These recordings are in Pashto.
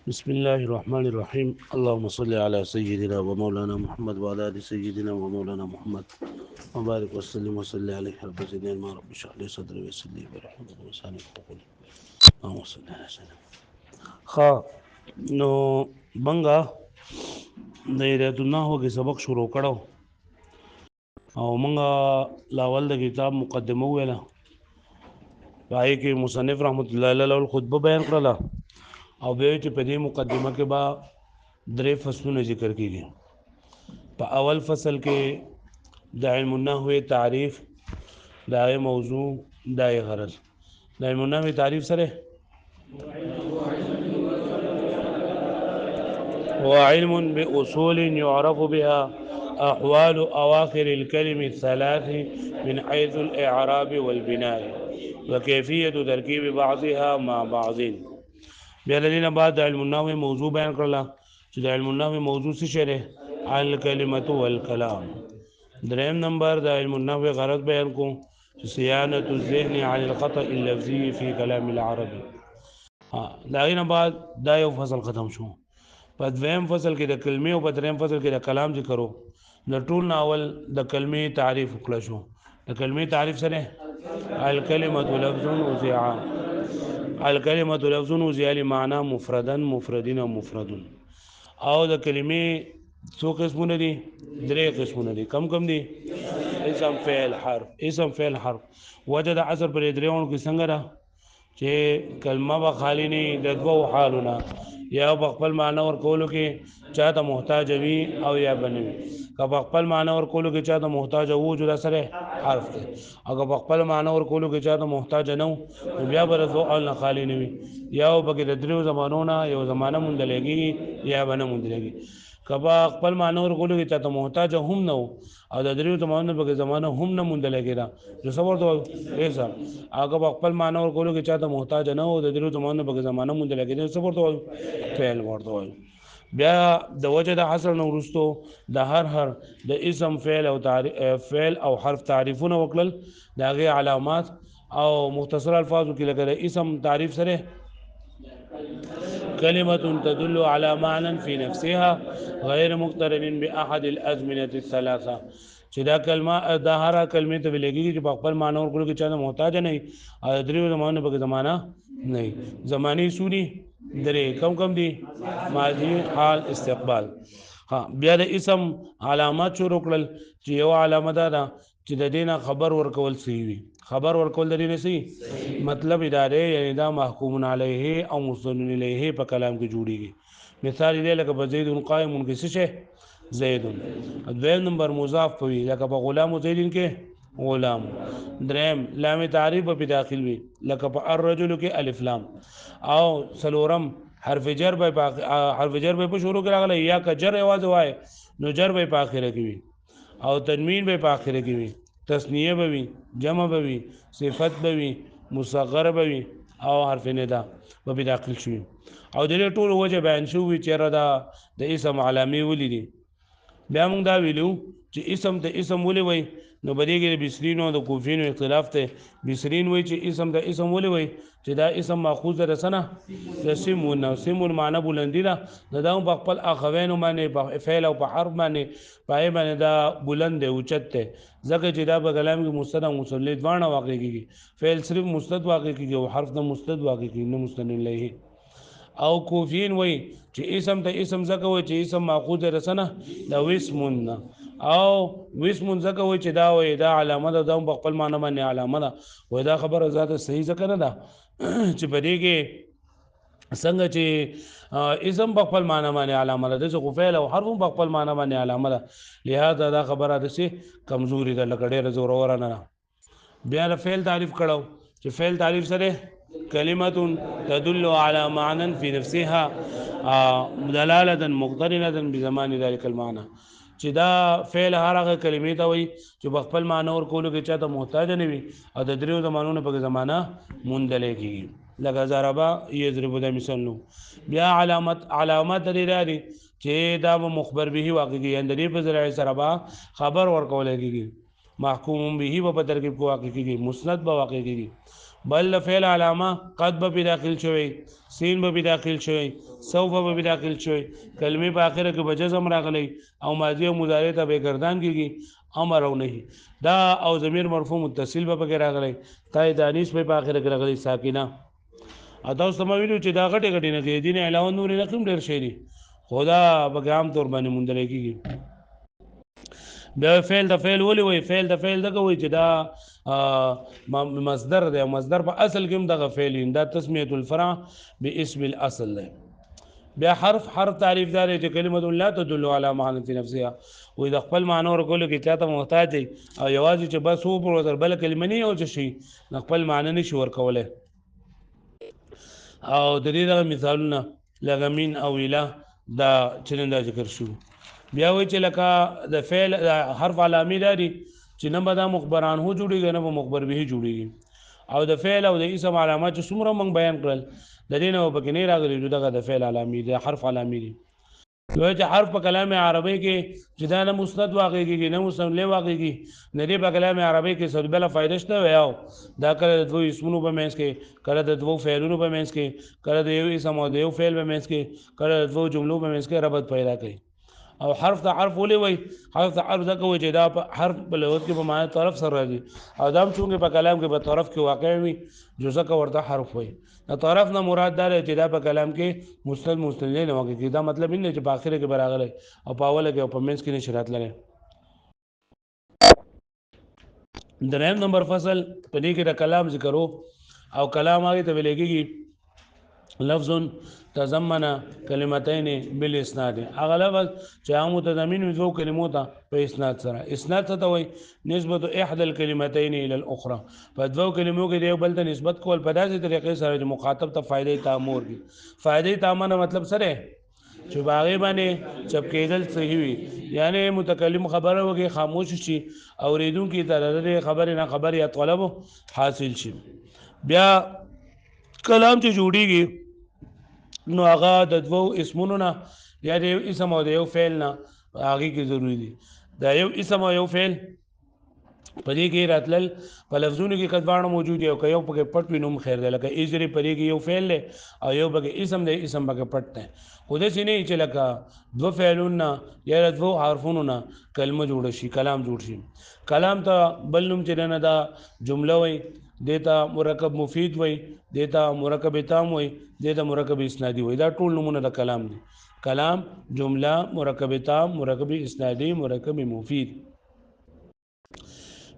بسم الله الرحمن الرحيم اللهم صل على سيدنا ومولانا محمد وعلى ال سيدنا ومولانا محمد وبارك وسلم وصلي عليه رب زدنا ما رب اشرح لي صدري ويسر لي امري واحلل عقدة من لساني اللهم صل على سيدنا خا نو بنگا د هدایت الله کې سبق شروع کړو او مونږه لاول د کتاب مقدمه ویله پای کې مصنف رحمت الله علیه الخطبه بیان کړله او به چې په دې مقدمه کې با درې فصلونه ذکر کیږي په اول فصل کې د علم النحو تعریف دا موضوع دا غرض د علم النحو تعریف سره هو علم بأصول يعرف بها أحوال أواخر الكلم الثلاث من حيث الإعراب والبناء وكيفية تركيب بعضها مع بعض بیا لدينا بعد علم النحو موضوع بیان کړل چې د علم النحو موضوع څه شری الکلمه والکلام دریم نمبر د علم النحو غرض بیان کوم چې صيانه الذهن عن الخطأ اللفظي في كلام العربي دا غینه بعد دا یو فصل ختم شو په دویم فصل کې د کلمې او په دریم فصل کې د کلام ذکرو د ټول ناول د کلمې تعریف وکړه شو د کلمې تعریف سره الکلمه لفظ وزع الکلمه لفظ وزع لمعنى مفردا مفردين او مفرد او د کلمې څو قسمونه دي درې قسمونه دي کم دي اسم فعل حرف اسم فعل حرف وجد عصر پر درېون کې څنګه را چې کلمه به خالی نه د دوو حالونه یا په خپل معنی ور کولو کې چاته محتاج وي او یا بنوي که په خپل معنی ور کولو کې چاته محتاج وو جو سره حرف دی او که په خپل معنی ور کولو کې چاته محتاج نه وو بیا به دوه حال نه خالی نه وي یا په کې د درو زمانونو یو زمانه مونږ لګي یا بنه مونږ لګي کبا خپل معنی ور کولو کې چاته محتاج هم نه وو او د درو زمانو په زمانه هم نه مونږ لګي دا جو صبر ته ایسا هغه خپل معنی ور کولو کې چاته محتاج نه وو د درو زمانو په زمانه مونږ لګي دا صبر ته فعل ورته وایي بیا د وجه د حصر نو ورستو د هر د اسم فعل او فعل او حرف تعریفونه وکړل داغه علامات او مختصر الفاظو کې لګل اسم تعریف سره كلمة تدل على معنى في نفسها غير مقترن بأحد الأزمنة الثلاثة چې دا کلمه دا هر کلمې ته ویلېږي چې په خپل معنی ورکړو کې چا محتاج نه او درې زمانه په زمانہ نه زمانی سوري درې کم دي ماضي حال استقبال ها بیا د اسم علامات شروع کړل چې یو علامه ده چې د دینه خبر ورکول سی وي خبر ورکول د دینه سی مطلب اداره یعنی دا محکوم علیه او مستند الیه په کلام کې جوړیږي مثال دې لکه زید قائم کې څه شي زید دویم نمبر مضاف وي لکه په غلام زیدین کې غلام دریم لام تعریف په داخل وي لکه په الرجل کې الف لام او سلورم حرف جر به په شروع کې راغلی یا که جر आवाज وای نو جر به په اخره کې وي او تنوین به په اخره کې وي تثنیه به وي جمع به وي صفت به وي مصغر به وي او حرف ندا به داخل شي او د ټول وجه بیان شو چې را دا د اسم علامه ولیدي بیا موږ دا ویلو چې اسم ته اسم ولې وای نو بدیګي بصرین او د کوفین اختلاف ته بصرین وای چې اسم ته اسم ولې وای چې دا اسم ماخوذ ده سنه د سیمون معنی بلندی ده دا په خپل اخوین باندې په فعل او په حرف باندې پای باندې دا بلند او اوچت ته ځکه چې دا په کلام کې مستند او مسند وانه واقع کیږي فعل صرف مستند واقع کیږي او حرف د مستند واقع کیږي نه مستند الیه او کوفین وای چې اسم ته اسم زکه وای چې اسم ماخوذ رسنه دا واسمون او واسمون زکه وای چې دا وای دا علامه ده د خپل معنی باندې علامه ده وای دا خبره ذات صحیح زکه نه ده چې په دې کې څنګه چې اسم په خپل معنی باندې علامه ده چې فعل او حرف په خپل معنی باندې علامه ده لہذا دا خبره ده چې کمزوري ده لکه ډېر زور ورانه بیا فعل تعریف کړو چې فعل تعریف سره كلمة تدل على معنى في نفسها دلالة مقترنة بزمان ذلك المعنى چې دا فعل هغه کلمې ته وي چې په خپل معنی ور کولو کې چاته محتاج نه وي او د دریو زمانونو په زمانہ موندل کېږي لکه ضربا یضرب د مثال نو بیا علامات لري چې دا مخبر به واقع کېږي اندري په ذریعہ سره خبر ور کول کېږي محکوم به په ترکیب کو واقع کېږي مسند به واقع کېږي بل د فعل علامه قد به داخل شوی، سین به داخل شوی، سوف به داخل شوی، کلمې په اخره کې به جزم راغلی او ماضی او مضارع ته به گردان کیږي امر او نهي دا او ضمیر مرفوع متصل به پکې راغلی تای دانیس په اخره کې راغلی ساکنه. اته اوس ما ویلو چې دا غټه غټه نه دي دین علاوه نور نه کوم ډیر شي دي خدا به عام طور باندې مونږ کېږي. بیا فعل د فعل ولي وای فعل د فعل دغه وای چې دا مصدر دی مصدر په اصل کې هم دغه فعل دا تسمیه الفرع باسم الاصل دی. بیا حرف تعریف دار چې کلمه لا تدل علی معنی فی نفسها وې د خپل معنی ورکول کې چاته محتاج دی او یوازې چې بس هو پر وزر بل کلمه نه او چې شي خپل معنی نشي ورکوله. او د دې دغه مثالونه لغمین او اله دا چرنده ذکر شو. بیا وی چې لکه د فعل حرف علامه داري چې نه به دا مخبران هو جوړیږي نه به مخبر به جوړیږي او د فعل او د اسم علامات چې څومره موږ بیان کړل د دې نه وبکې نه راغلي دغه د فعل علامه دي حرف علامه دي. یو چې حرف په کلام عربی کې چې دا نه مسند واقع کېږي نه مسند له واقع کېږي نه دی په کلام عربی کې څه بل فائدہ شته ویاو دا کله د دوه اسمونو په منځ کې کله د دوه فعلونو په منځ کې کله د یو اسم او د یو فعل په منځ کې کله د دوه جملو په منځ کې ربط پیدا کوي. او حرف ته حرف ولې وای حرف ته حرف ځکه وای چې دا حرف په لغت کې په معنی طرف سره راځي او دا هم چونګې په کلام کې په طرف کې واقع وي جو ځکه ورته حرف وای. دا طرف نه مراد دا چې دا په کلام کې مستند مستند نه واقع کې دا مطلب نه چې په اخر کې براغله او په اوله کې او په منځ کې نشرات لري. دریم نمبر فصل په دې کې د کلام ذکرو او کلام هغه ته ویل کېږي لفظ تضمن کلمتین بالاسناد هغه لفظ چې هغه متضمن وي دوه کلمو ته په اسناد سره. اسناد څه ته وایي نسبت احدى الكلمتين الى الاخرى په دوه کلمو کې یو بل ته نسبت کول په داسې طریقې سره چې مخاطب ته فائدې تامور کی. فائدې تامنه مطلب سره چې باغې باندې چپ کېدل صحیح وي یعنی متکلم خبره وکي خاموش شي اوریدونکو ته د خبرې نه خبر یا طلب حاصل شي. بیا کلام چې جوړیږي نو هغه د دوه اسمونو نه یا د یو اسم او د یو فعل نه هغه کې ضروری دي. دا یو اسم او یو فعل په دې کې راتلل په لفظونو کې کډوانه موجود دی او که یو پکې پټ وینم خیر دی لکه اجری په دې کې یو فعل دی او یو پکې اسم دی اسم پکې پټ دی خو دې نه چې لکه دوه فعلونه یا دوه حرفونو نه کلمه جوړ شي کلام جوړ شي. کلام ته بل نوم چې نه دا جمله وي دیتا مرکب مفید وي دیتا مرکب تام وي دیتا مرکب اسنادي وي دا ټول نمونه د کلام دي. کلام جمله مرکب تام مرکب اسنادي مرکب مفید.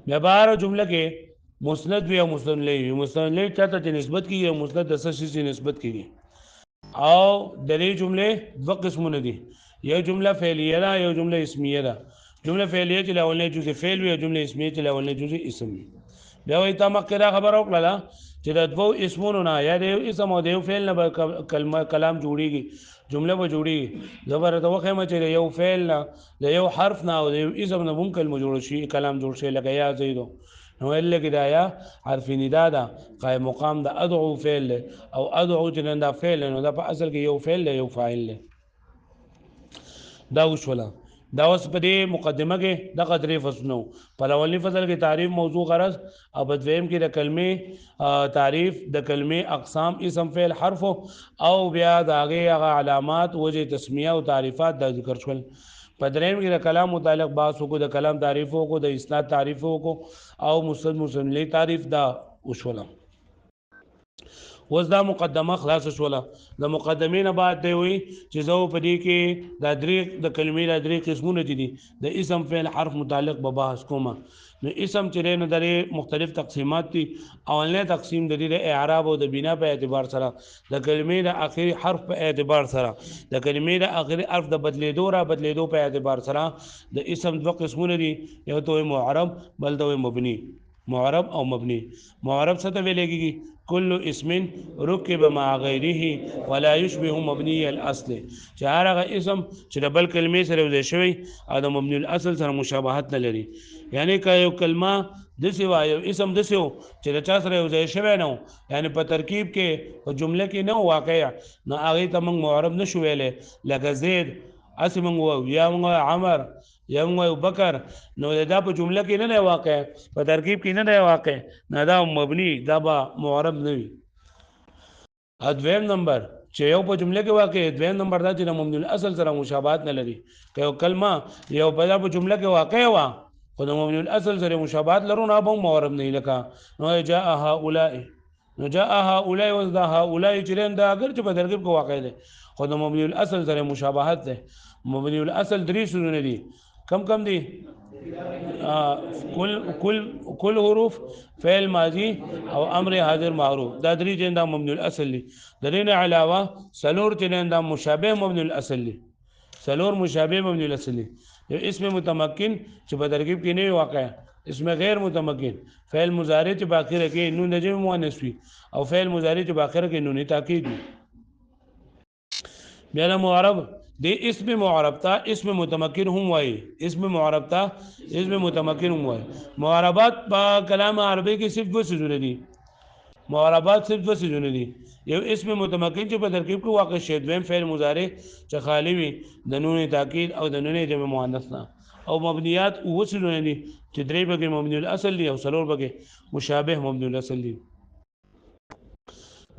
بیا بار جمله کې مسند وي او مسند لوي مسند لوي چاته چې نسبت کیږي مسند د څه شي نسبت کیږي او د دې جمله دوه قسمونه دي یو جمله فعلیه ده یو جمله اسمیه ده. جمله فعلیه چې لاولنې جزء فعل وي او جمله اسمیه چې لاولنې جزء اسم وي. بیا وایي تا مخکې دا خبره وکړه چې د دوه اسمونو نه یا د یو اسم او د یو فعل نه کلام جوړیږي جمله به جوړیږي. زه به راته وښیم چې د یو فعل نه د یو حرف نه او د یو اسم نه هم کلمه جوړ شي کلام جوړ شي لکه یا زیدو نو ویل کې دا یا حرف ندا ده قائم مقام د ادعو فعل او ادعو چې دا فعل نو دا په اصل کې یو فعل یو فاعل دا وشوله. دا اوس په دې مقدمه کې د قدرې فصلونو په اولنی فصل کې تعریف موضوع غرض او په دویم کې د کلمې تعریف د کلمې اقسام اسم فعل حرف او بیا د هغه علامات وجه تسمیه او تعریفات د ذکر شول. په دریم کې د کلام متعلق بحث وکړو د کلام تعریف وکړو د اسناد تعریف وکړو او مسند مسند تعریف دا وشوله. اوس دا مقدمه خلاص شوله. د مقدمې نه بعد دی وی چې زه په دې کې د درې د کلمې د درې قسمونه دي د اسم فعل حرف متعلق به بحث کوم. نو اسم چې نه درې مختلف تقسیمات دي. اولنې تقسیم د دې اعراب او د بنا په اعتبار سره د کلمې د اخري حرف په اعتبار سره د کلمې د اخري حرف د بدلیدو په اعتبار سره د اسم دوه قسمونه دي یو ته معرب بل ته مبني. معرب او مبني. معرب څه ته ویل کېږي كل اسم ركب مع غيره ولا يشبه مبني الاصل چې هغه اسم چې د بل کلمې سره وځي شوی او د مبني الاصل سره مشابهت نه لري یعنی که یو کلمه د سیوا یو اسم د سیو چې د چا سره وځي شوی نه یعنی په ترکیب کې او جمله کې نه واقع نه هغه ته موږ معرب نشو ویلې لکه زید اسی موږ وایو یا موږ عمر یا موږ وایو بکر نو دا په جمله کې نه دی واقع په ترکیب کې نه دی واقع نه دا مبني دا به معرب نه وي دویم نمبر چې یو په جمله کې واقع دویم نمبر دا چې د مبني الاصل سره مشابهت نه لري که یو کلمه یو په جمله کې واقع وه خو د مبني الاصل سره مشابهت لرو نه به معرب نه لکه نو جاء هؤلاء نو جاء هؤلاء وذا هؤلاء چې دا اگر چې په ترکیب کې واقع دی خو د مبني الاصل سره مشابهت ده مبني الاصل درې شروطونه دي کم دي كل حروف فعل ماضي او امر حاضر معروف دا درې چې دا مبني الاصل دي د دې نه علاوه سلور چې دا مشابه مبني الاصل دي سلور مشابه مبني الاصل دي یو اسم متمکن چې په ترکیب کې نه واقع اسم غیر متمکن فعل مضارع چې په اخر کې نون د جمع مؤنث وي او فعل مضارع چې په اخر کې نون تاکید وي بیا معرب دی اسم معرب تا اسم متمکن هم وای اسم معرب تا اسم متمکن هم وای معربات په کلام عربی کې صرف دو سيزونه دي معربات صرف دو سيزونه دي یو اسم متمکن چې په ترکیب کې واقع شي دویم فعل مضارع چې خالی وي د نون تاکید او د نون جمع مؤنث نه او مبنیات او سيزونه دي چې درې بګي مبني الاصل دي او څلور بګي مشابه مبني الاصل دي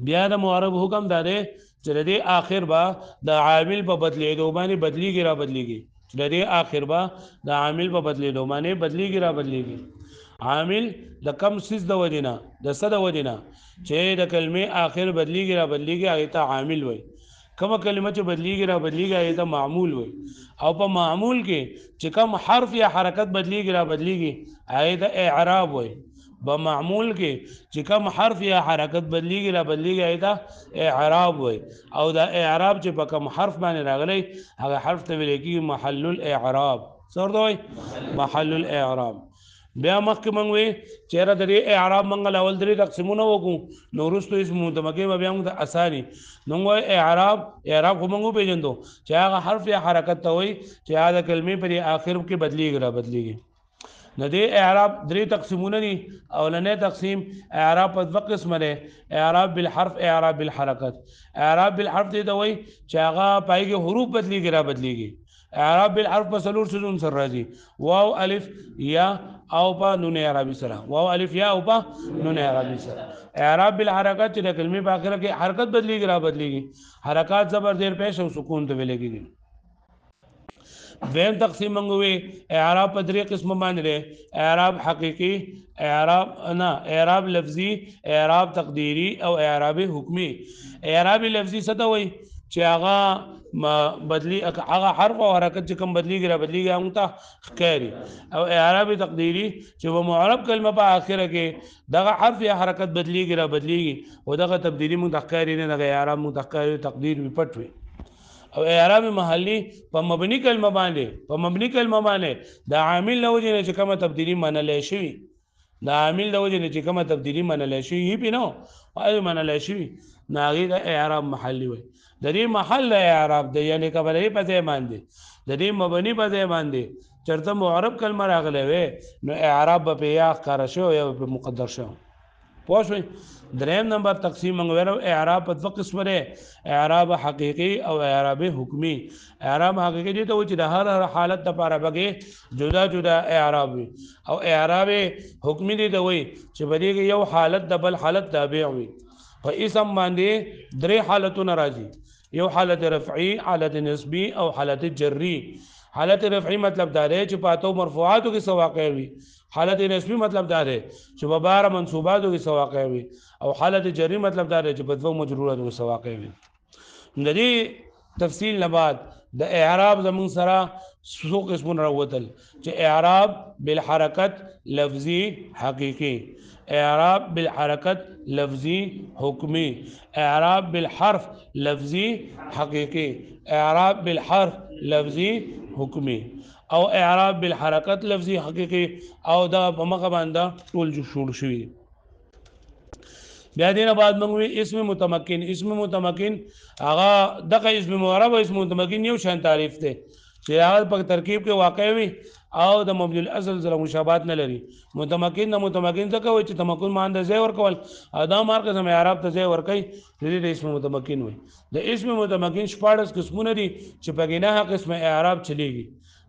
بیا د معرب حکم داره چې د اخر با د عامل په بدلیدو باندې بدلیږي را بدلیږي چې د اخر با د عامل په بدلیدو باندې بدلیږي را بدلیږي عامل د کم سیس د وجنه د صد وجنه چې د کلمې اخر بدلیږي را بدلیږي هغه ته عامل وای کومه کلمه چې بدلیږي را بدلیږي هغه ته معمول وای او په معمول کې چې کم حرف یا حرکت بدلیږي را بدلیږي هغه ته اعراب وای بمعمول کې چې کوم حرف یا حرکت بدلیږي را بدلیږي ایدا اعراب وای او دا اعراب چې په کوم حرف باندې راغلی هغه حرف ته ویل کېږي محل الاعراب څور دوی محل الاعراب بیا مخکې موږ وی چیرې د اعراب موږ اول درې تقسیمونه وکړو نو وروسته اسم متمکن بیا موږ ته اساني نو اعراب خو موږ پیژندو چې هغه حرف یا حرکت ته وای چې هغه کلمې په اخر کې بدلیږي را بدلیږي نو دې اعراب درې تقسیمونه دي اولنې تقسیم اعراب په دوه قسمه ده اعراب بالحرف اعراب بالحرکت اعراب بالحرف دې وای چې هغه پایږي حروف بدلیږي را بدلیږي اعراب بالحرف په څلور سيزون سره راځي واو الف یا او په نون عربي سره واو الف یا او په نون عربي سره اعراب بالحرکت چې د کلمې په اخر کې حرکت بدلیږي را بدلیږي حرکات زبر زیر پیش او سکون ته ویل کېږي دویم تقسیم منگوی اعراب په درې قسم باندې اعراب حقیقی اعراب لفظی اعراب تقدیری او اعراب حکمی اعراب لفظی څه ته وایي چې هغه بدلی هغه حرف او حرکت چې کوم بدلیږي را بدلیږي هغه ته ښکاري او اعراب تقدیری چې و معرب کلمه په اخره کې دغه حرف یا حرکت بدلیږي را بدلیږي او دغه تبدیلی متخکاری نه دغه اعراب متخکاری تقدیر وي پټ وي او اعراب محلی په مبني کلمه باندې د عامل له وجې چې کومه تبدیلی منل شي د عامل له وجې چې کومه تبدیلی منل شي هی پینو او منل شي ناغي د اعراب محلی وي د دې محل اعراب د یعنی قبلې په ځای باندې د دې مبني په ځای باندې چرته معرب کلمه راغله وي نو اعراب په یا ښکار شو یا په مقدر شو پوښوي دریم نمبر تقسیم منغورو اعراب په دوه قسمه ده اعراب حقیقی او اعراب حکمی اعراب حقیقی دي ته چې د هر حالت لپاره بګي جدا جدا اعراب وي او اعراب حکمی دي ته وي چې بده یو حالت د بل حالت تابع وي په اسم باندې درې حالتونه راځي یو حالت رفعی حالت نسبی او حالت جری حالت رفعی مطلب دا دی چې پاتو مرفوعاتو کې سواقع وي حالت نسبی مطلب دا دی چې په بار منصوباتو کې سواقع وي او حالت جری مطلب دا دی چې په دوه مجروراتو کې سواقع وي د دې تفصیل نه بعد د اعراب زمون سره څو قسمونه راوتل چې اعراب بالحرکت لفظي حقيقي اعراب بالحرکت لفظي حکمی اعراب بالحرف لفظي حقيقي اعراب بالحرف لفظي حکمی او اعراب بالحرکت لفظي حقيقي او دا په مخه باندې ټول جوړ شوی بیا دینه بعد موږ اسم متمکن هغه دغه اسم معرب او اسم متمکن یو شان تعریف ده چې هغه په ترکیب کې واقع وي او د مبني الاصل سره مشابهت نه لري. متمکن د متمکن څه کوي چې تمکن مان د ځای ورکول ادا مارکه سم اعراب ته ځای ورکي د اسم متمکن وي. د اسم متمکن 14 قسمونه دي چې په نه قسم اعراب چلیږي.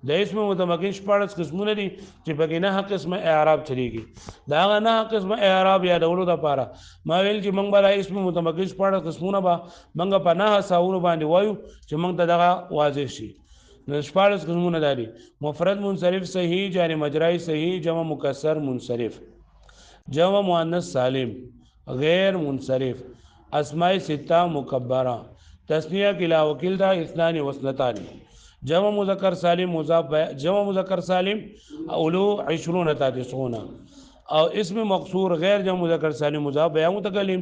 د اسم متمکن 14 قسمونه دي چې په نه قسم اعراب چلیږي. دا نه قسم اعراب یادولو د پاره ما ویل چې موږ به اسم متمکن 14 قسمونه به موږ په نه ساونو باندې وایو چې موږ ته دغه واضح شي. نو 14 قسمونه دي: مفرد منصرف صحیح، جاری مجرای صحیح، جمع مکسر منصرف، جمع مؤنث سالم، غیر منصرف، اسماء سته مکبره، تسنیه کلا وکیل دا اثنان وصلتان، جمع مذکر سالم مضاف، جمع مذکر سالم اولو 20 تا 90 او اسم مقصور غیر جمع مذکر سالم مضاف بیا متکلم،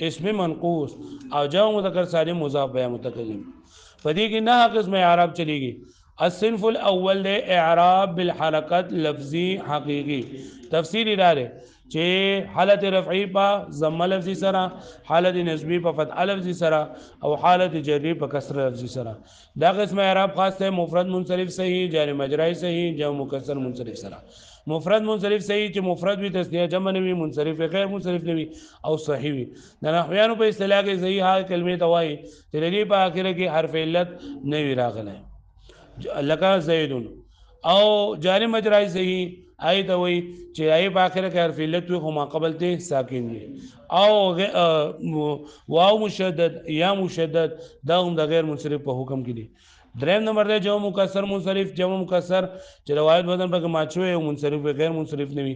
اسم منقوص او جمع مذکر سالم مضاف بیا متکلم. فدی کې نه قسم اعراب چلیږي. الصنف الاول ده اعراب بالحرکت لفظی حقیقی. تفسیر اداره چې حالت رفعی په ضمه لفظی سره، حالت نسبی په فتح لفظی سره او حالت جری په کسر لفظی سره. دا قسم اعراب خاص ته مفرد منصرف صحیح، جاری مجرای صحیح، جمع مکسر منصرف سره. مفرد منصرف صحیح چې مفرد وي تسنیه جمع نه وي، منصرف غیر منصرف نه وي او صحیح وي. د نحویانو په اصطلاح کې صحیح هغه کلمې ته وایي چې د دې په اخره کې حرف علت نه وي راغلی لکه زیدون. او جاری مجرای صحیح آی ته وایي چې آی په اخره کې حرف علت وي خو ما قبل ته ساکن وي. او واو مشدد یا مشدد دا هم د غیر منصرف په حکم کې دي. دریم نمبر دی جمع مکسر منصرف. جمع مکسر چې روایت بدن پکې ماچوي او منصرف غیر منصرف نه وي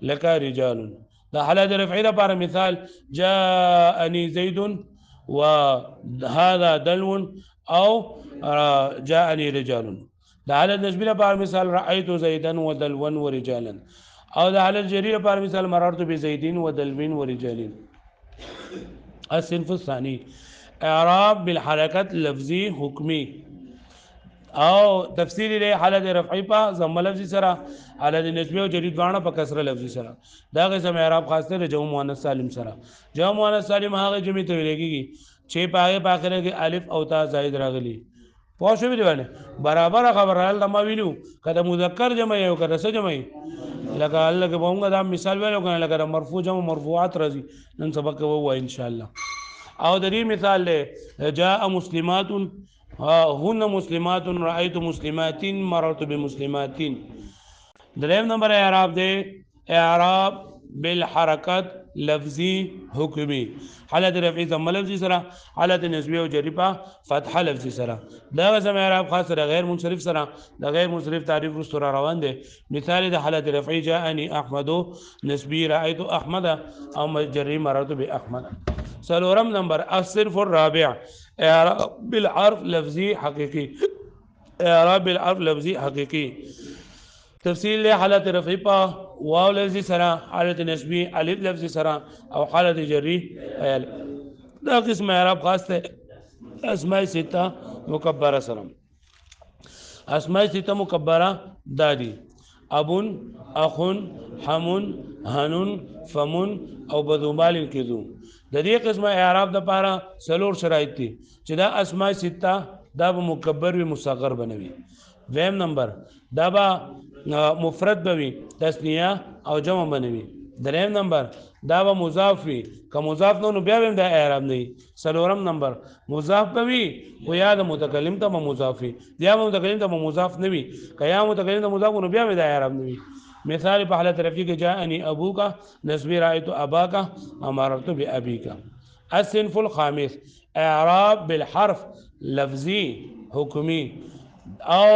لکه رجال. دا حالت رفعی لپاره مثال جاءني زید وهذا دلو او جاءني رجال. دا حالت نسبی لپاره مثال رأيت زيدا ودلوا ورجالا. او دا حالت جری لپاره مثال مررت بزيد ودلو ورجال. الصنف الثاني اعراب بالحرکت لفظی حکمی. او تفسیر له حالت رفعی په ضمه لفظی سره، حالت نسبی او جری دواړه په کسره لفظی سره. دا قسم اعراب خاصه د جمع مؤنث سالم سره. جمع مؤنث سالم هغه جمع ته ویل کېږي چې په اخره کې الف او تا زائد راغلي. پوه شو دی باندې برابر خبره د ما ویلو کله مذکر جمع یو کله څه جمع لکه الله کې بونګه دا مثال ویلو کنه لکه مرفوع جمع مرفوعات راځي نن سبق وو ان شاء الله. او د دې مثال له جاء مسلمات هن مسلمات رأيت مسلمات مررت بمسلمات. دریم نمبر اعراب دی اعراب بالحرکت لفظی حکمی. حالت رفعی ضمه لفظی سره، حالت نسبی او جری په فتحه لفظی سره. دا قسم اعراب خاص سره غیر منصرف سره. د غیر منصرف تعریف رسو را روان دی. مثال د حالت رفعی جاءني احمد، نسبی رأيت احمد او جری مررت باحمد. سلورم نمبر الصنف الرابع اعراب بالحرف لفظی حقیقی. اعراب بالحرف لفظی حقیقی. تفصیل له حالت رفعی په واو لفظی سره، حالت نسبی الف لفظی سره او حالت جری ال. دا قسم اعراب خاص ته اسماء سته مکبره سره. اسماء سته مکبره دادی ابون، اخون، حمون، هنون، فمون او بذوبال کذو. د دې قسمه اعراب د پاره سلور شرایط دي چې دا اسماء سته دا به مکبر وي مصغر بنوي. ویم نمبر دا به مفرد بوي تسنیه او جمع بنوي. دریم نمبر دا به مضاف وي که مضاف نو بیا هم د اعراب نه. سلورم نمبر مضاف بوي خو یا د متکلم ته مضاف وي یا متکلم ته مضاف نه وي که یا متکلم ته مضاف نو بیا هم د اعراب نه وي. مثال په حالت رفعی کې جاءني ابوک، نسبی رأيت اباک، امرت بابيك. الصنف الخامس اعراب بالحرف لفظی حکمی. او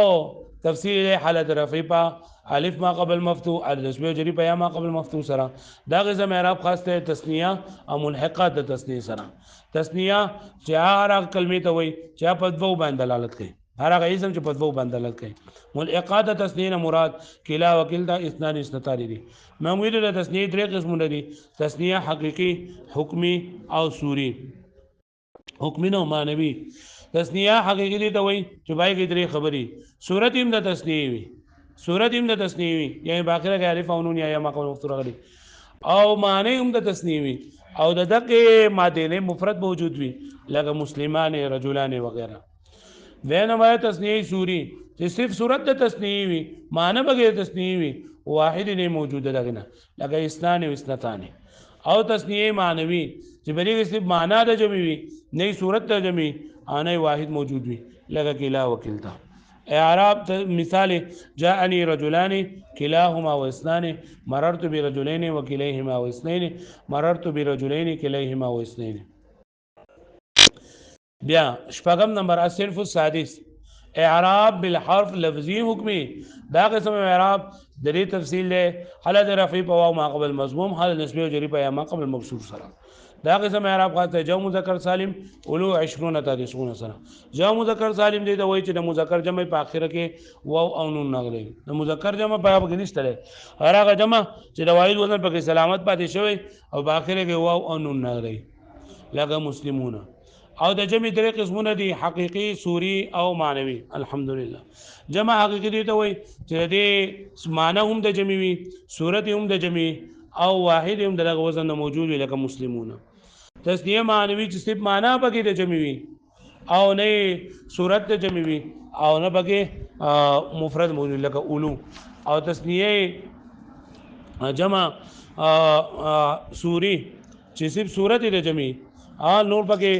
تفسیر حالت رفعی په الف ما قبل مفتوح، النسبی جری په یا ما قبل مفتوح سره. دا قسم اعراب خاص ته تسنیه او ملحقه د تسنیه سره. تسنیه چې هغه کلمې ته وایي چې په دوو باندې دلالت کوي، هر هغه اسم چې په دوو باندې دلالت کوي. ملحقه د تسنیه مراد کلا وکیل دا اثنان استتار دي. معمولی د تسنیه درې قسمونه دي: تسنیه حقیقی، حکمی او صوری. حکمی نو معنوي. تسنیه حقیقی دي ته وایي چې پای کې درې خبرې صورت هم د تسنیه وي، صورت هم د تسنیه وي یعنی باخره کې الف او نون یا ما قبل مفتوح راغلي، او معنی هم د تسنیه وي او د دغه ماده نه مفرد موجود وي لکه مسلمان، رجلان وغیرہ. وینما تسنیه صوری چې صرف صورت د تسنیه وي معنی بغیر تسنیه وي واحد نه موجوده لګنه لکه اسنان او اسنتان او تسنیه معنوي چې بلې صرف معنا د جمع وي نه صورت د جمع انه واحد موجود وي لکه کلا وکلتا اعراب مثال جاءني رجلان كلاهما واثنان مررت برجلين وكليهما واثنين مررت برجلين كليهما واثنين بیا شپږم نمبر الصنف السادس اعراب بالحرف لفظي حکمي دا قسم اعراب د دې تفصیل له حالت رفع په واو ما قبل مضموم حالت نسبی او جری په یا ما قبل مکسور سره دا قسم اعراب خاصه جمع مذکر سالم اولو 20 تاسون سره جمع مذکر سالم دې ته وایي چې د مذکر جمع په اخره کې واو او نون نغلي د مذکر جمع په هغه کې نشته هغه جمع چې د واحد وزن په سلامت پاتې شوی او په اخره کې واو او نون نغلي لکه مسلمون او د جمع درې قسمونه دي حقيقي سوري او معنوي الحمدلله جمع حقيقي دي ته وایي چې دې معنی هم د جمع وي صورت هم د جمع او واحد هم د وزن موجود وي لکه مسلمون تسنیه معنوي چې صرف معنی پکې د جمع وي او نه صورت د جمع وي او نه پکې مفرد موجود لکه اولو او تسنیه جمع سوري چې صرف صورت د جمع نور پکې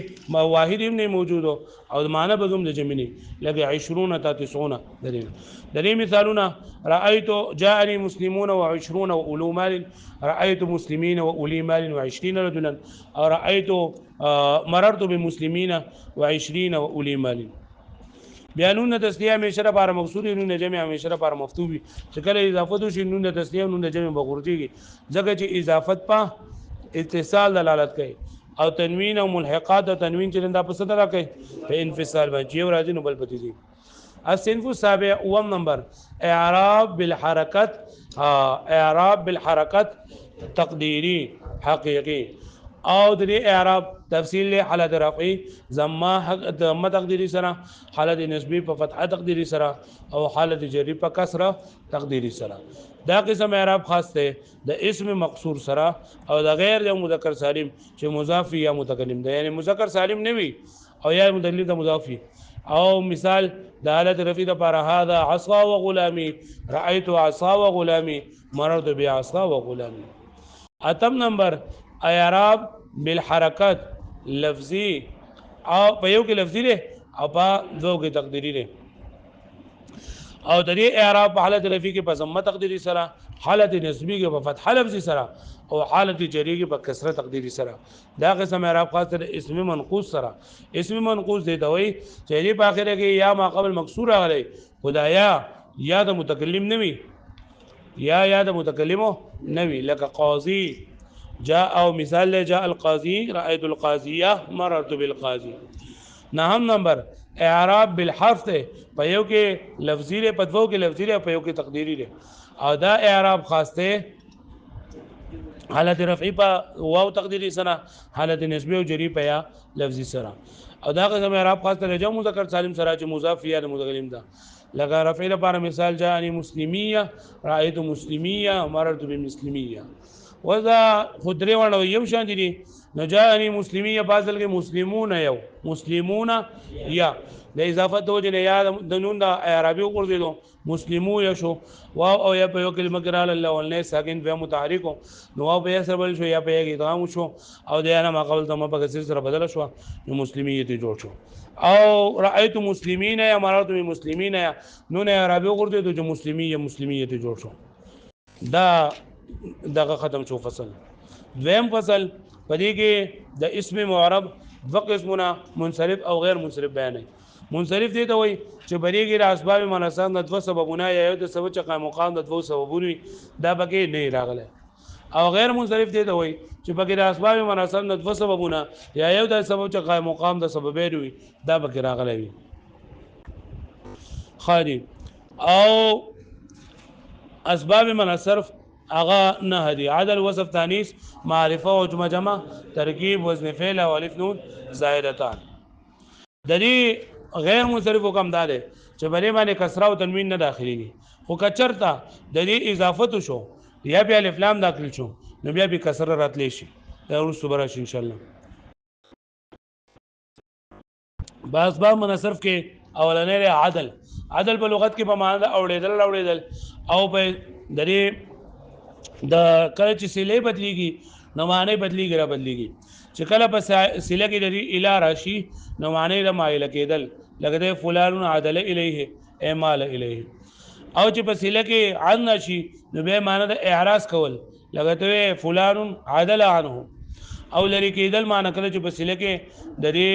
واحد هم نه موجود او معنی به هم د جمع نه لکه 20 تا 90 د دې مثالونه رايت جاءني مسلمون و20 واولو مال رايت مسلمين واولي مال و20 رجلا او رايت مررت بمسلمين و20 واولي مال بیانون تسنیه همیشه لپاره مقصود نون جمع همیشه لپاره مفتوح وي چې کله اضافه وشي نون تسنیه نون جمع بغورځيږي ځکه چې اضافت په اتصال دلالت کوي او تنوین او ملحقات او تنوین چې دا په څه درا کوي په انفصال باندې یو راځي نو بل پتی دي الصنف السابع اوم نمبر اعراب بالحرکت تقديري حقيقي او د اعراب تفصیل له حالت رفعي ضمه تقديري سره حالت نسبی په فتحه تقديري سره او حالت جری په کسره تقديري سره دا قسم اعراب خاص ده د اسم مقصور سره او د غیر د مذکر سالم چې مضاف یا متکلم ده یعنی مذکر سالم نه وي او یا مدلل د مضاف او مثال د حالت رفعي د پر هذا عصا وغلامي رايت عصا وغلامي مررت بعصا وغلامي اتم نمبر اعراب بالحرکت لفظي او په یو کې لفظي له او په دوه کې تقديري له او د دې اعراب په حالت رفعي کې په ضمه تقديري سره حالت نسبی کې په فتحه لفظي سره او حالت جری کې په کسره تقديري سره دا قسم اعراب خاص د اسم منقوص سره اسم منقوص دی دوی چې دې په اخره کې یا ما قبل مکسور راغلی خدایا یا د متکلم نوي یا د متکلمو نوي لکه قاضي جاء او مثال له جاء القاضي رايت القاضيه مررت بالقاضي نهم نمبر اعراب بالحرف ته په یو کې لفظي له په دوو کې لفظي له په یو کې تقديري له او دا اعراب خاص ته حالت رفعي په واو تقديري سره حالت نسبي او جری په یا لفظي سره او دا قسم اعراب خاص ته جمع مذکر سالم سره چې مضاف یا متکلم ده لکه رفع لپاره مثال جاءني مسلميه رايت مسلميه مررت بمسلميه وذا خدري ونه یو شان دي نجاني مسلميه بازل کې مسلمون یا د اضافه د وجه یا د نون د عربي وګرځیدو مسلمو یا شو واو او یا په یو کلمه کې رااله الله ولنه ساکن به متحرک نو واو به سره بل شو یا په یو ادغام شو او د انا ما قبل دمه په کثیر سره بدل شو نو مسلمیه ته جوړ شو او رايت مسلمین یا مررت بالمسلمین یا نون عربي وګرځیدو چې مسلمیه ته جوړ شو دا دغه ختم شو فصل دویم فصل پدې کې د اسم معرب دو قسمونه منصرف او غیر منصرف بیان منصرف دي ته وای چې بریږي د اسباب مناسب د دوه سببونه یا یو د سبب چې قائم مقام د دوه سببونه دا بګې نه راغله او غیر منصرف دي ته وای چې بګې د اسباب مناسب د دوه سببونه یا یو د سبب چې قائم مقام د سببې وي دا بګې راغله وي خالي او اسباب منصرف اغا نه دي عدل وصف تانیث معرفه او جمع ترکیب وزن فعل او الف نون زائدتان د دې غیر منصرف حکم دار چې بلې باندې کسره او تنوین نه داخليږي خو کچرتا د دې اضافت شو یا بیا الف لام داخل شو نو بیا به کسره راتلی شي دا ورسره برابر شي ان شاء الله باز با منصرف کې اولنې عدل. عدل په لغت کې په معنا د اوړېدل او په درې د کله چې سیلې بدلیږي نو معنی بدلیږي را بدلیږي. چې کله په سیله کې د اله راشي نو معنی د مایل کېدل لکه د فلان عدل الیه اعمال الیه. او چې په سیله کې عن نشي نو به معنی د اعراض کول لکه ته فلان عدل عنه. او لري کېدل معنی کله چې په سیله کې د دې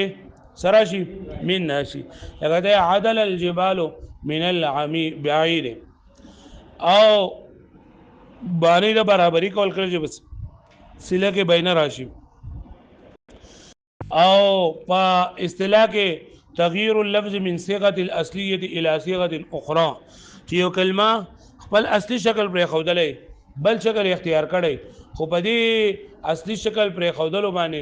سراشي من ناشي لکه ته عدل الجبال من العمی بعید. او باندې د برابرۍ کول کړي چې بس سله کې بین راشي. او په اصطلاح کې تغییر اللفظ من صيغه الاصليه الى صيغه اخرى چې یو کلمه خپل اصلي شکل پرې خودلې بل شکل اختیار کړي خو په دې اصلي شکل پرې خودلو باندې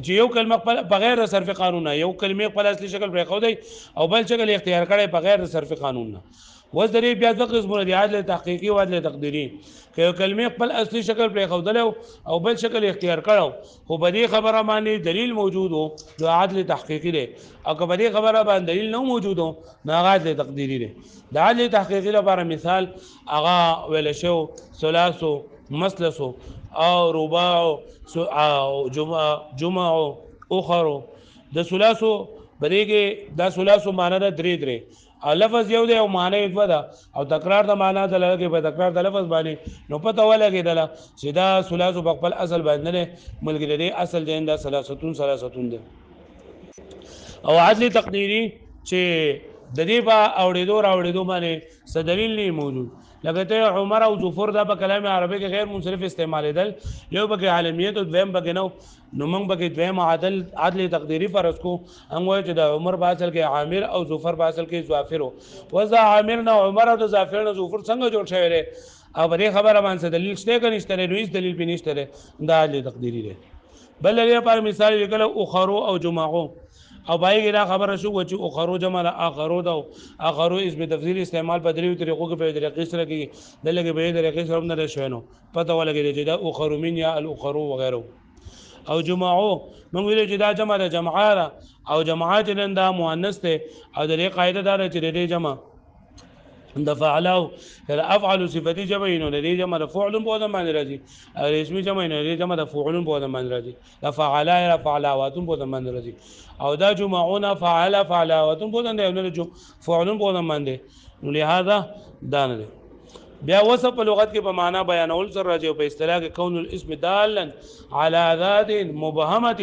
چې یو کلمه بغیر د صرف قانون نه یو کلمه خپل اصلي شکل پرې خودي او بل شکل اختیار کړي بغیر د صرف قانون نه. وز درې بیا د قسمونه دي عدل تحقیقي او عدل تقدیری. که یو کلمه خپل اصلي شکل پرې خودلو او بل شکل اختیار کړو خو په دې خبره باندې دلیل موجود وو د عدل تحقیقي دی او که په دې خبره باندې دلیل نه موجود وو نو عدل تقدیری دی. د عدل تحقیقي لپاره مثال هغه ویل شو ثلاثو مثلثو او رباع او جمع اخر. د ثلاثو بریګه د ثلاثو معنی د درې او لفظ یو دی او معنی یو ده او تکرار د معنی د لږه په تکرار د لفظ باندې نو پته ولګیدل چې دا ثلاثو په خپل اصل باندې نه ملګری دی اصل جن دا ثلاثتون دی. او عدل تقدیری چې د دې په اوړېدو باندې څه دلیل نه موجود لکه ته عمر او ظفر دا په کلام عربي کې غیر منصرف استعمالېدل یو بګي عالمیت او دویم بګي نو موږ بګي دویم عدل تقدیری فرض کو هم وایي چې د عمر په اصل کې عامر او ظفر په اصل کې ظافر وذا عامر نه عمر او ظافر نه ظفر څنګه جوړ شوی دی او په دې خبره باندې دلیل شته که نشته نو هیڅ دلیل به نشته دا عدل تقدیری دی. بل لري پر مثال لیکل اخرو او جمعو او باندې دا خبره شو چې اخرو جمع اخرو دا اخرو اسم تفضیل استعمال په دریو طریقو کې په طریقې سره کې د لګي به طریقې سره نه شوینو پته ولګي چې دا اخرو من یا الاخرو وغيره. او جمعو موږ ویل چې دا جمع د جمعاره او جماعت نن دا مؤنث ته او د قاعده دا چې د جمع د فعلو کله افعل صفتی جمع نه لري جمع د فعل په ځای باندې راځي او اسمي جمع نه لري جمع د فعل په ځای باندې راځي د فعلا یا فعلاوات په ځای باندې راځي او دا جمعون فعل فعلاوات په ځای نه لري فعل په ځای باندې نو لہذا دا نه بیا وصف په لغت کې په معنا بیانول سره راځي او په اصطلاح کې کون الاسم دالا على ذات مبهمه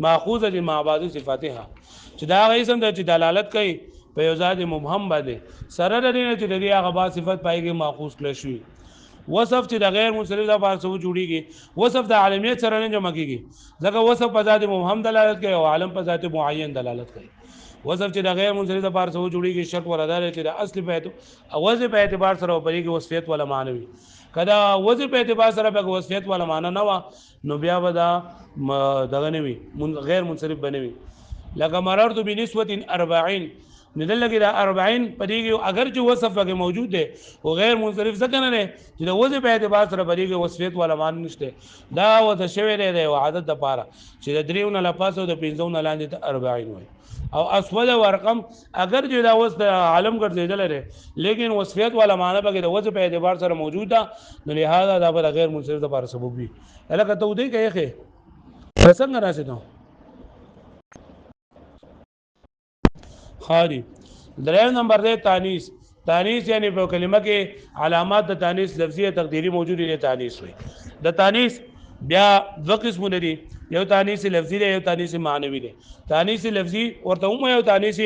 ماخوذه مع بعض صفاتها چې دا اسم د دلالت کوي په یو ذات مبهم باندې سره د دې چې د دې هغه با صفت پایږي ماخوذ کړی شوی. وصف چې د غیر منصرف د فارسو جوړیږي وصف د عالمیت سره نه جمع کیږي ځکه وصف په ذات مبهم دلالت کوي او عالم په ذات معین دلالت کوي. وصف چې د غیر منصرف د فارسو جوړیږي شرط ولادار چې د اصل په وظیفه په اعتبار سره پرېږي وصفیت ولا معنوي کدا وظیفه په اعتبار سره په وصفیت ولا معنی نه و نو بیا ودا دغه نه وي غیر منصرف بنوي. لکه مررت بنسوه 40 ندل لګي دا 40 پرېږي اگر چې وصف کې موجود دی او غیر منصرف څنګه نه دی چې د وظیفه په اعتبار سره پرېږي وصفیت ولا معنی نشته دا وته شوی دی او عادت د پاره چې د دریونه لپاسو د 15 لاندې 40 وي او اسود ورقم اگر چې دا وس د عالم ګرځیدل لري لیکن وصفیت ولا معنی به د وظیفه په اعتبار سره موجود ده نو لہذا دا به غیر منصرف د لپاره سبب وي. الکه ته ودی کوي څنګه راځي نو خالي. دریم نمبر دی تانیث. تانیث یعنی په کلمه کې علامات د تانیث لفظي تقدیری موجود دي تانیث وي. د تانیث بیا دوه قسمونه دي یو تانیث لفظي دی یو تانیث معنوي دی. تانیث لفظي ورته هم یو تانیث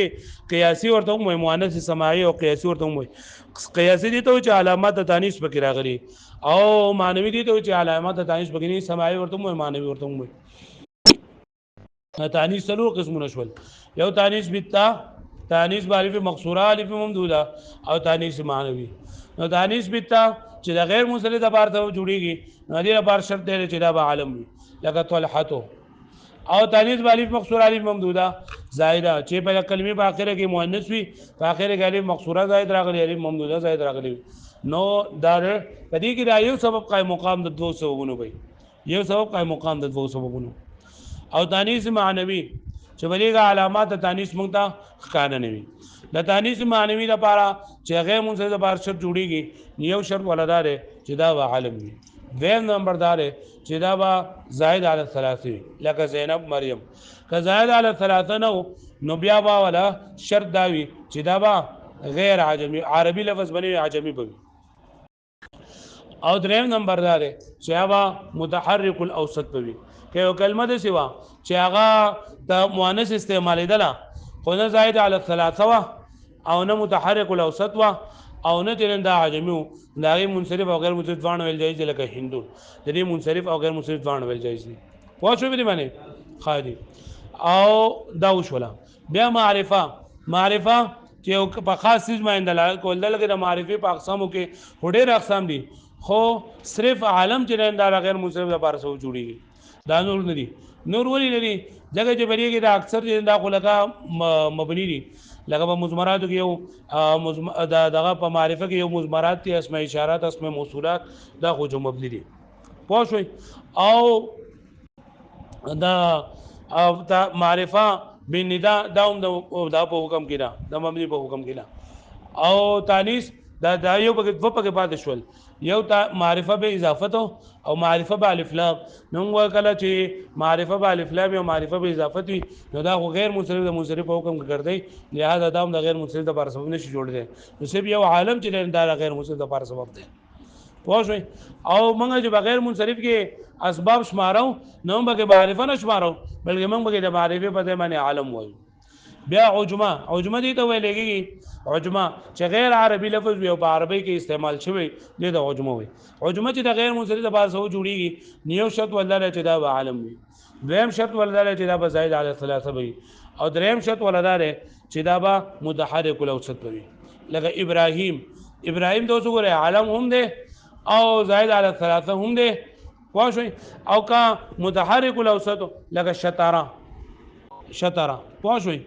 قیاسي ورته هم مؤنث سماعي او قیاسي ورته هم قیاسي دي ته چې علامات د تانیث پکې راغلي او معنوي دي ته چې علامات د تانیث پکې نه سماعي ورته هم معنوي ورته هم تانیث څلور قسمونه شول. یو تانیث بتا تانیث بالف مقصوره الف ممدوده او تانیث معنوي. نو تانیث بتا چې د غیر منصرف د بار ته جوړیږي نو دې لپاره شرط دی چې دا به عالم وي لکه طلحته. او تانیث بالف مقصوره الف ممدوده زائده چې په کلمې په اخره کې مؤنث وي په اخره کې الف مقصوره زائد راغلي الف ممدوده زائد راغلي نو دا په دې کې دا یو سبب قائم مقام د دوه سببونو وي یو سبب قائم مقام د دوه سببونو. او تانیث معنوي چې بلیغه علامات تانیث مونږ ته ښکار نه وي د تانیث معنوي لپاره چې غیر منصرف لپاره شرط جوړیږي یو شرط ولدا دی چې دا به عالم وي دویم نمبر دا دی چې دا به زائد علی الثلاثه وي لکه زینب مریم که زائد علی الثلاثه نه نو بیا به ولا شرط دا وي چې دا به غیر عجمی عربي لفظ بنوي عجمی به او دریم نمبر دا دی چې هغه متحرک الاوسط به وي که یو کلمه د سوا چې هغه د مؤنث استعمالیدله خو نه زائد علی الثلاثه وا او نه متحرک الاوسط وا او نه ترنده عجمی دا غي منصرف او غیر منصرف ځوان ویل جایز لکه هندو د دې منصرف او غیر منصرف ځوان ویل جایز دي پوه شو به باندې خادي او دا وشولا بیا معرفه چې په خاص چیز باندې دلالت کول دلته د معرفي په اقسامو کې هډېر اقسام دي خو صرف عالم چې دا غیر منصرف لپاره سو جوړیږي دا نور نه دي نور ولې نه دي ځکه چې بریږي دا اکثر چې دا خلکا مبني دي لکه په مضمراتو کې یو دغه په معرفه کې یو مضمرات دي اسماء اشارات اسماء موصولات دا خو جو مبني دي پوه شئ او دا معرفه بالنداء دا هم دا په حکم کې دا د مبني په حکم کې دا او تانیث دا یو پکې پاتې شول یو معرفه به اضافت او معرفه به الف لام نو کله چې معرفه به الف لام او معرفه به اضافت وي نو دا غیر منصرف د منصرف په حکم کې ګرځي لہذا دا هم د غیر منصرف د لپاره سبب نشي جوړ دی نو صرف یو عالم چې دا غیر منصرف د لپاره سبب دی پوه شئ او موږ چې بغیر منصرف کې اسباب شمارو نو موږ به معرفه نه شمارو بلکې موږ به د معرفه په ځای باندې عالم وایو بیا عجمه دي ته ویل کېږي عجمه چې غیر عربي لفظ وي او په عربي کې استعمال شوی دی د عجمه وي عجمه چې د غیر منصرف لپاره سو جوړیږي نیو شرط ولدا چې دا به عالم وي دویم شرط ولدا چې دا به زائد علی الثلاثه وي او دریم شرط ولدا چې دا به متحرک الاوسط وي لکه ابراهیم د اوس ګوره عالم هم دی او زائد علی الثلاثه هم دی پوه شئ او کا متحرک الاوسط لکه شطره پوه شئ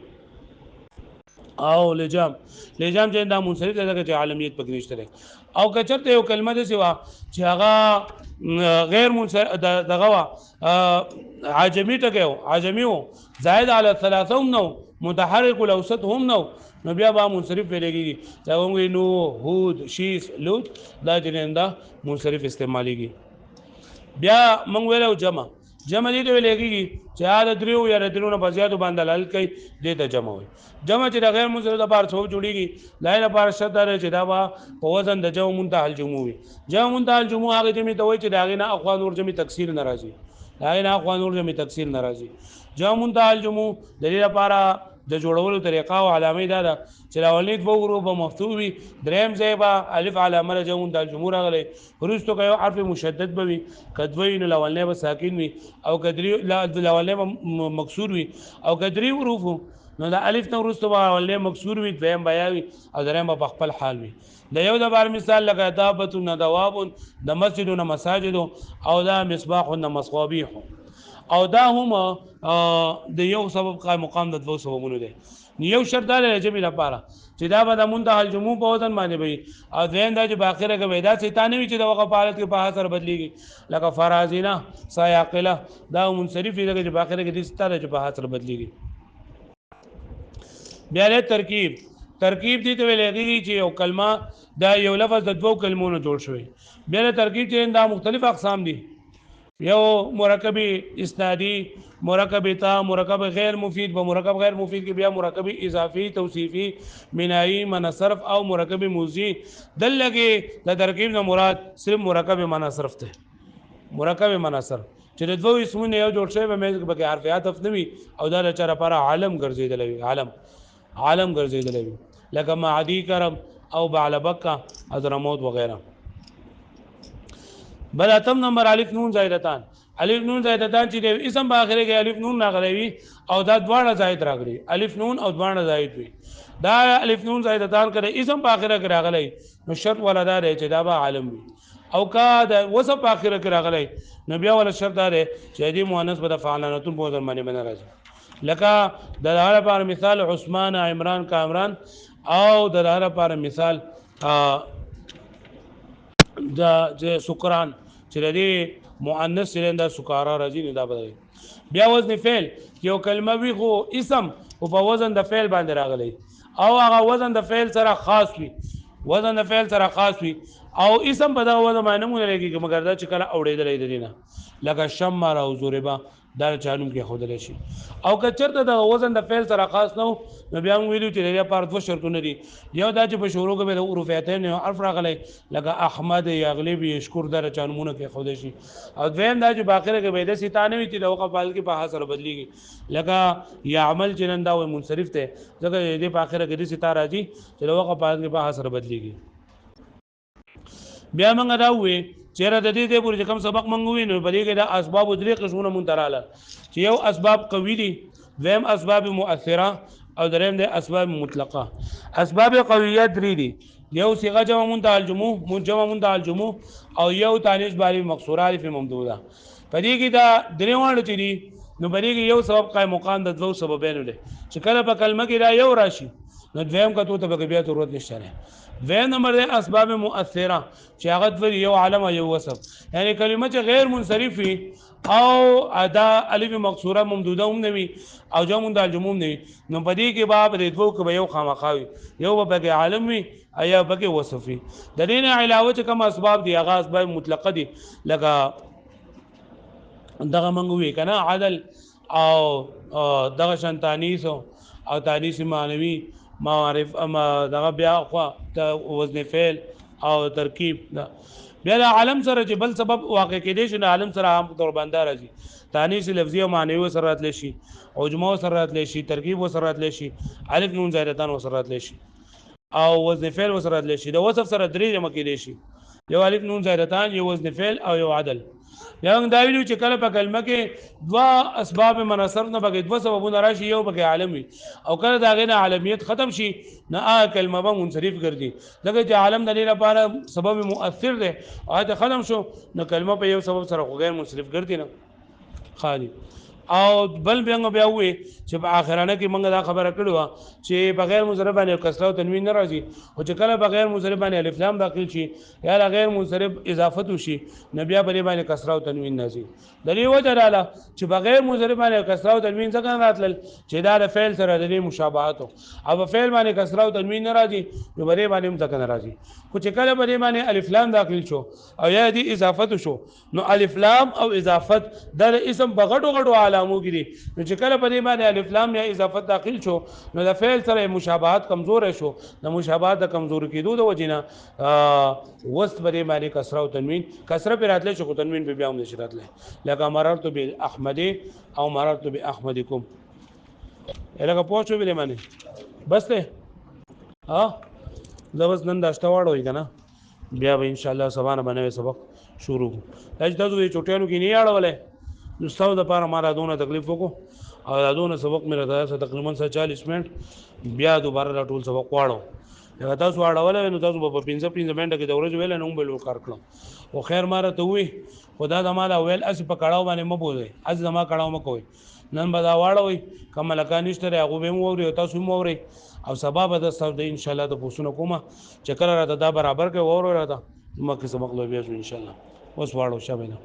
او لجام چې دا منصرف دی چې عالمیت پکې نشته دی او کچرته یو کلمه د سوا چې هغه غیر منصرف دغه عجمی ټکو عجمی وو زائد علی الثلاثه هم نو متحرک الاوسط هم نو بیا به منصرف پیلېږي دا وایي نو هود شیس لوط دا جننده منصرف استعمالېږي بیا موږ ویلو جمع دې ته ویل کېږي چې دا دریو یا درو نه بزیاتو باندې دلالت کوي دې ته جمع وي جمع چې د غیر منصرف لپاره څو جوړیږي لای لپاره شرط دی چې دا په وزن د جمع منتهى الجموع وي جمع منتهى الجموع هغه جمع ته وایي چې دا غینه اخوا نور جمع تکثیر ناراضي دا غینه اخوا نور جمع تکثیر ناراضي جمع منتهى الجموع د دې لپاره د جوړولو طریقه او علامه دا ده چې اولنی دوه حروف مفتوح وي دریم ځای به الف علامه جمع د الجمهور غلي وروسته کوي حرف مشدد به وي کدوی نو اولنی به ساکن وي او کدری اولنی به مکسور وي او کدری حروف نو د الف نو وروسته به اولنی مکسور وي دویم بیا وي او دریم به خپل حال وي د یو د بار مثال لکه دابت ندواب د مسجدون مساجد او دا مصباح مصابيح او دا هم د یو سبب مقام د دوه سببونو دی یو شرط دی جمع لپاره چې دا به د منتهى الجموع په وزن باندې وي او دویم دا چې باخره کې دا ستانوي چې د وقف حالت کې په اثر بدلیږي لکه فرازینه سایقله دا منصرف دی چې باخره کې د ستاره چې په اثر بدلیږي بیا له ترکیب دي ته ویل کېږي چې یو کلمه دا یو لفظ د دوه کلمونو جوړ شوی بیا له ترکیب چې دا مختلف اقسام دي یو مرکب اسنادی مرکب تا مرکب غیر مفید به مرکب غیر مفید کې بیا مرکب اضافي توصیفي بنایی معنی صرف او مرکب موضعی دل لګي د ترکیب نه مراد صرف مرکب معنی صرف ته مرکب معنی صرف چې د دوه اسمونو یو جوړ شوی به مې به حرف عطف نوي او دا لپاره پر عالم ګرځیدل وي عالم ګرځیدل وي لکه معدی کرم او بعلبکا حضرموت وغیرہ بل اتم نمبر الف نون زائدتان چې د اسم په اخره کې الف نون راغلی او دا دواړه زائد راغلي الف نون او دواړه زائد وي دا الف نون زائدتان کړه اسم په اخره کې راغلی نو شرط ولدا دی چې دا به عالم وي او کا د وصف په اخره کې راغلی نو بیا ول شرط دی چې دې مؤنث به د فعلانتون په ځای باندې راځي لکه د لپاره پر مثال عثمان عمران کامران او د لپاره پر مثال د سکران چې د مؤنث سره د سکارا راځي نه دا بدل بیا وزن فعل یو کلمه وی خو اسم او په وزن د فعل باندې راغلی او هغه وزن د فعل سره خاص وي وزن د فعل سره خاص وي او اسم په دغه وزن باندې مونږ لګي مګر دا چې کله اورېدلې دینه لکه شمر او زوربا دا چانوم کې خودل شي او که چرته د وزن د فعل سره خاص نو بیا موږ ویلو چې د پر دوه شرطونه دي یو دا چې په شروع کې د حروفاتین او حرف راغلی لکه احمد یغلب یشکر دا چانمونه کې خودل شي او دویم دا چې باخره کې به د ستانه وي چې د وقف فعل کې په حاصل بدلیږي لکه یعمل جنن دا و منصرف ته ځکه دې په اخره کې د ستاره راځي چې د وقف فعل کې په حاصل بدلیږي بیا موږ دا وې چیرې د دې پورې کوم سبق منغوي نو په دې کې د اسباب درې قسمونه مونتراله چې یو اسباب قوي دي دویم اسباب مؤثره او دریم د اسباب مطلقه اسباب قویه درې دي یو صيغه جمع منتهى الجموع جمع منتهى الجموع او یو تانیث باری مقصوره الف ممدوده په دې کې دا درې وانه چې دي نو په دې کې یو سبب قائم مقام د دوه سببونو دي چې کله په کلمه کې دا یو راشي نو دویم کتو ته به بیا ضرورت نشته دویم نمبر دی اسباب مؤثره چې هغه د یو علم یو وصف یعنی کلمه چې غیر منصرف وي او ادا الف مقصوره ممدوده هم نوي او جمع د الجموم نوي نو په دې کې باب د دوه کې یو خامخاوي یو به عالم وي ایا به وصف وي د دې نه علاوه چې کوم اسباب دي هغه اسباب مطلقه دي لکه دغه منغوي کنه عدل او دغه شان تانیث او تانیث معنوي معرف اما دغه بیا خو وزن فعل او ترکیب بیا د عالم سره چې بل سبب واقع کېدی شي عالم سره عام طور باندې راځي تانیث لفظي او معنوي سره راتلی شي عجمه سره راتلی شي ترکیب سره راتلی شي الف نون زائدتان سره راتلی شي او وزن فعل سره راتلی شي د وصف سره درې جمع کېدی شي یو الف نون زائدتان یو وزن فعل او یو عدل یا موږ دا ویلو چې کله په کلمه کې دوا اسباب منصرف نه بګي دوا سببونه راشي یو بګي عالمي او کله دا غنه عالمیت ختم شي نه کلمه به منصرف ګرځي دغه چې عالم د لپاره سبب مؤثر دی او ته ختم شو نو کلمه په یو سبب سره غیر منصرف ګرځي نه خالي او بل بیا وې چې په اخرانه کې موږ دا خبره کړو چې بغیر منصرف باندې کسره او تنوین ناراضي او چې کله بغیر منصرف باندې الف لام داخل شي یا غیر منصرف اضافت وشي نبي باندې کسره او تنوین نازي د دې وجه رااله چې بغیر منصرف باندې کسره او تنوین څنګه راتل چې دا د فعل سره د مشابهت او په فعل باندې کسره او تنوین ناراضي نو بری باندې هم څنګه ناراضي خو چې کله بری باندې الف لام داخل شو او یا دې اضافت شو نو الف لام او اضافت د اسم بغټو غټو علامو کې دي نو چې کله بری باندې الف لام یا اضافت داخل شو نو د فعل سره مشابهت کمزور شو د مشابهت د کمزور کېدو د وجنه وسط بری باندې کسره او تنوین کسره پر راتل شو تنوین په بیا هم نشي راتل لکه مررت بالاحمد او مررت باحمدکم الګه پوښتنه ویلې معنی بس ته ها دا بس نن داشته واړوي کنه بیا به ان شاء الله سبحانه باندې سبق شروع اج تاسو یې چټیانو کې نه اړولې نو ستاسو د پاره ما را دونه تکلیف وکړو او دا دونه سبق مې راځه تقریبا 40 منټ بیا دوباره ټول سبق واړو دا تاسو اړولې نو تاسو په 15 منټه کې د ورځې ویل نه بل کار کړم او خیر ماره ته وي خدا د مال ویل اس په کړهو باندې مبوځي از زما کړهو مکوي نن به دا واړوي کوم لکانشته هغه به مو اوري تاسو مو اوري او سبب د ستاسو د ان شاء الله د پوښتنه کومه چې کله راته دا برابر کې وره راته مکه سبق لوي ان شاء الله اوس واړو شابه